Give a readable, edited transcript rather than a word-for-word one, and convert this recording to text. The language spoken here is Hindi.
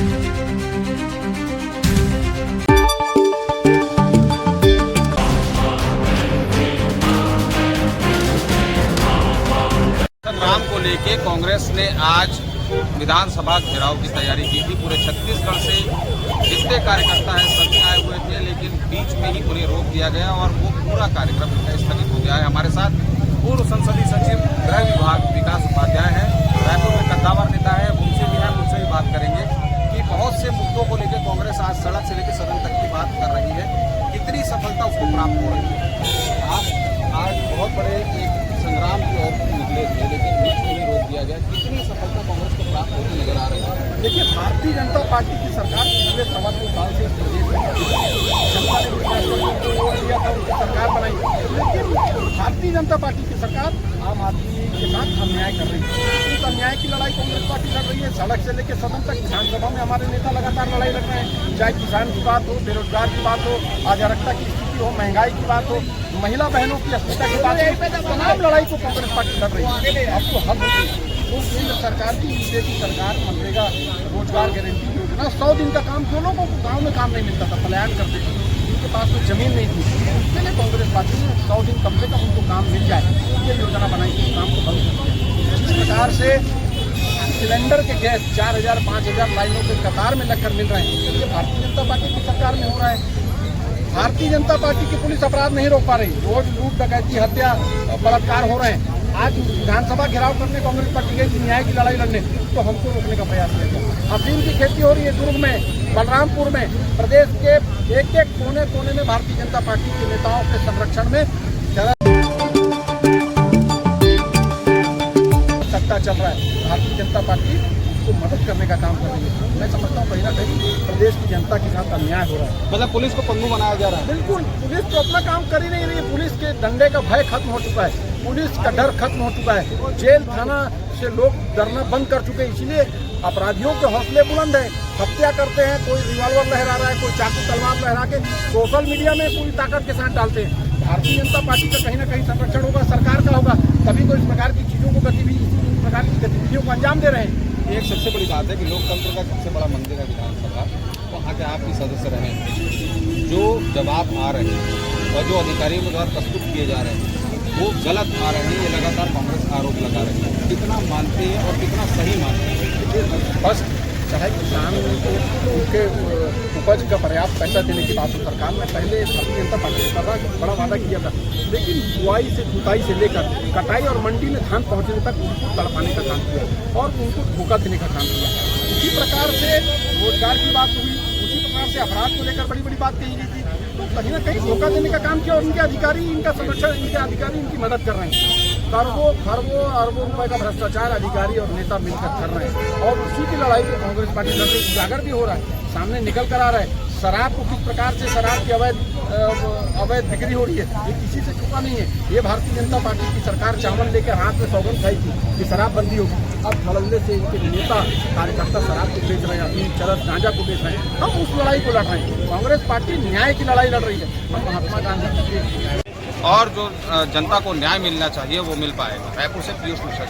संग्राम को लेके कांग्रेस ने आज विधानसभा घेराव की तैयारी की थी। पूरे छत्तीसगढ़ से जितने कार्यकर्ता हैं सभी आए हुए थे, लेकिन बीच में ही उन्हें रोक दिया गया और वो पूरा कार्यक्रम स्थगित हो गया है। हमारे साथ पूर्व संसदीय सचिव गृह विभाग विकास उपाध्याय हैं, रायपुर में कद्दावर नेता है, उनसे भी बात करेंगे कि बहुत से मुद्दों को लेकर कांग्रेस आज सड़क से लेकर सदन तक की बात कर रही है, कितनी सफलता उसको प्राप्त हो रही है। आप आज बहुत बड़े एक संग्राम की ओर निकले थे, लेकिन बीच में ही रोक दिया गया। कितनी सफलता कांग्रेस को प्राप्त होती नजर आ रही है? देखिए, भारतीय जनता पार्टी की सरकार पिछले 2.25 साल से इस प्रदेश में जनता ने विकास करने को लिया था, उनकी सरकार बनाई, लेकिन भारतीय जनता पार्टी की सरकार आम आदमी के साथ अन्याय कर रही है। उस अन्याय की लड़ाई कांग्रेस पार्टी लड़ रही है। सड़क से लेकर सदन तक विधानसभा में हमारे नेता लगातार लड़ाई लड़ रहे हैं, चाहे किसान की बात हो, बेरोजगार की बात हो, आजारकता की स्थिति हो, महंगाई की बात हो, महिला बहनों की अस्मिता की बात हो, तमाम लड़ाई को कांग्रेस पार्टी लड़ रही है। अब तो हद हो गई। तो केंद्र सरकार की यूपीए की सरकार मनरेगा रोजगार गारंटी योजना 100 दिन का काम, जो लोगों को गाँव में काम नहीं मिलता था, पलायन करते थे, उनके पास तो जमीन नहीं थी, उसके लिए कांग्रेस पार्टी ने 100 दिन कम से कम उनको काम मिल जाए, ये योजना बनाई थी, काम को बंद कर दिया। जिस प्रकार से सिलेंडर के गैस 4,000 5,000 लाइनों के कतार में लगकर मिल रहे हैं, ये भारतीय जनता पार्टी की सरकार में हो रहा है। भारतीय जनता पार्टी की पुलिस अपराध नहीं रोक पा रही, रोज लूट डकैती हत्या बलात्कार हो रहे हैं। आज विधानसभा घेराव करने कांग्रेस पार्टी गई न्याय की लड़ाई लड़ने, तो हमको रोकने का प्रयास किया गया। अफीम की खेती हो रही है दुर्ग में, बलरामपुर में, प्रदेश के एक एक कोने कोने में भारतीय जनता पार्टी के नेताओं के संरक्षण में सत्ता चल रहा है। भारतीय जनता पार्टी को मदद करने का काम कर रही है। मैं समझता हूँ कहीं ना कहीं प्रदेश की जनता के साथ अन्याय हो रहा है। मतलब पुलिस को पन्नू बनाया जा रहा है। बिल्कुल, पुलिस तो अपना काम कर ही नहीं रही है। पुलिस के डंडे का भय खत्म हो चुका है, पुलिस का डर खत्म हो चुका है, जेल थाना से लोग डरना बंद कर चुके हैं। इसीलिए अपराधियों के हौसले बुलंद है, हत्या करते हैं, कोई रिवॉल्वर लहरा रहा है, कोई चाकू तलवार लहरा के सोशल मीडिया में पूरी ताकत के साथ डालते हैं। भारतीय जनता पार्टी का कहीं ना कहीं संरक्षण होगा, सरकार का होगा, तभी तो इस प्रकार की चीजों को गतिविधियों को अंजाम दे रहे हैं। एक सबसे बड़ी बात है कि लोकतंत्र का सबसे बड़ा मंदिर है विधानसभा, वहाँ के आप भी सदस्य रहे हैं। जो जवाब आ रहे हैं और जो अधिकारियों के द्वारा प्रस्तुत किए जा रहे हैं वो गलत आ रहे हैं, ये लगातार कांग्रेस आरोप लगा रही है। कितना मानते हैं और कितना सही मानते हैं? बस चाहे किसान को उनके उपज का पर्याप्त पैसा देने की बात हो, सरकार ने पहले भारतीय जनता पार्टी से बड़ा वादा किया था, लेकिन बुआई से जुताई से लेकर कटाई और मंडी में धान पहुंचने तक उनको तड़पाने का काम किया और उनको धोखा देने का काम किया। उसी प्रकार से रोजगार की बात हुई, उसी प्रकार से अपराध को लेकर बड़ी बड़ी बात कही गई थी। तो कहीं ना कहीं धोखा देने का काम किया और इनके अधिकारी इनका संरक्षण, इनके अधिकारी इनकी मदद कर रहे हैं। खरबों अरबों रुपए का भ्रष्टाचार अधिकारी और नेता मिलकर कर रहे हैं और उसी की लड़ाई को कांग्रेस पार्टी लड़ रही, उजागर भी हो रहा है, सामने निकल कर आ रहा है। शराब को किस प्रकार से शराब की अवैध बिक्री हो रही है, ये किसी से छुपा नहीं है। ये भारतीय जनता पार्टी की सरकार चावल लेकर हाथ में सौगंध खाई थी कि शराब बंदी होगी। अब धड़ल्ले से इनके नेता कार्यकर्ता शराब को बेच रहे हैं, अपनी चरस गांजा को बेच रहे हैं। हम उस लड़ाई को लड़ रहे हैं। कांग्रेस पार्टी न्याय की लड़ाई लड़ रही है। हम महात्मा गांधी और जो जनता को न्याय मिलना चाहिए वो मिल पाएगा। रायपुर से पीयूष मिश्रा।